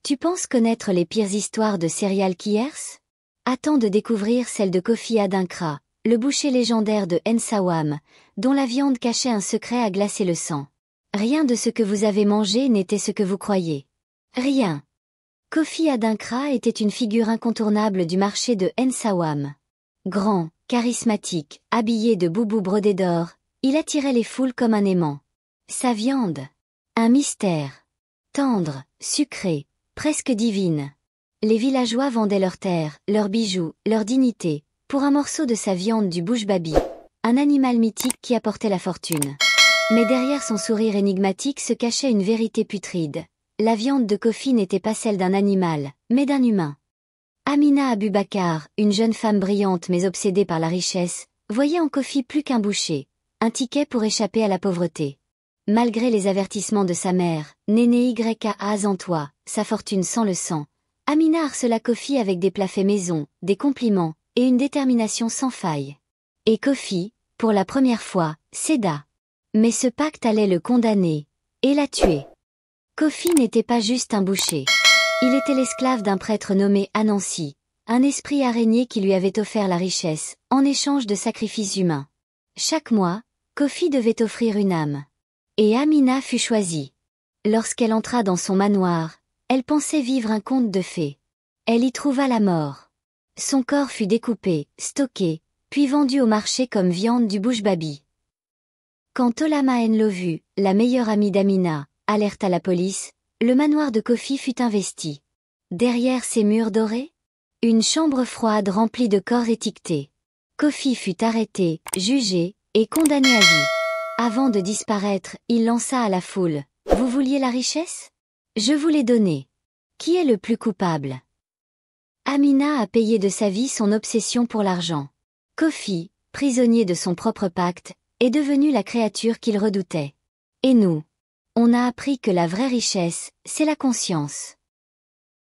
Tu penses connaître les pires histoires de serial killers? Attends de découvrir celle de Kofi Adinkra, le boucher légendaire de Nsawam, dont la viande cachait un secret à glacer le sang. Rien de ce que vous avez mangé n'était ce que vous croyez. Rien. Kofi Adinkra était une figure incontournable du marché de Nsawam. Grand, charismatique, habillé de boubous brodés d'or, il attirait les foules comme un aimant. Sa viande. Un mystère. Tendre, sucré, presque divine. Les villageois vendaient leurs terres, leurs bijoux, leur dignité, pour un morceau de sa viande du bush-babi, un animal mythique qui apportait la fortune. Mais derrière son sourire énigmatique se cachait une vérité putride. La viande de Kofi n'était pas celle d'un animal, mais d'un humain. Amina Abubakar, une jeune femme brillante mais obsédée par la richesse, voyait en Kofi plus qu'un boucher, un ticket pour échapper à la pauvreté. Malgré les avertissements de sa mère, Néné YK Azantois, sa fortune sans le sang, Amina harcela Kofi avec des plats faits maison, des compliments, et une détermination sans faille. Et Kofi, pour la première fois, céda. Mais ce pacte allait le condamner, et la tuer. Kofi n'était pas juste un boucher. Il était l'esclave d'un prêtre nommé Anansi, un esprit araignée qui lui avait offert la richesse, en échange de sacrifices humains. Chaque mois, Kofi devait offrir une âme. Et Amina fut choisie. Lorsqu'elle entra dans son manoir, elle pensait vivre un conte de fées. Elle y trouva la mort. Son corps fut découpé, stocké, puis vendu au marché comme viande du bush-babi. Quand Tolama Nlovu, la meilleure amie d'Amina, alerta la police, le manoir de Kofi fut investi. Derrière ces murs dorés, une chambre froide remplie de corps étiquetés. Kofi fut arrêté, jugé, et condamné à vie. Avant de disparaître, il lança à la foule. « Vous vouliez la richesse? Je vous l'ai donnée. Qui est le plus coupable ?» Amina a payé de sa vie son obsession pour l'argent. Kofi, prisonnier de son propre pacte, est devenu la créature qu'il redoutait. Et nous? On a appris que la vraie richesse, c'est la conscience.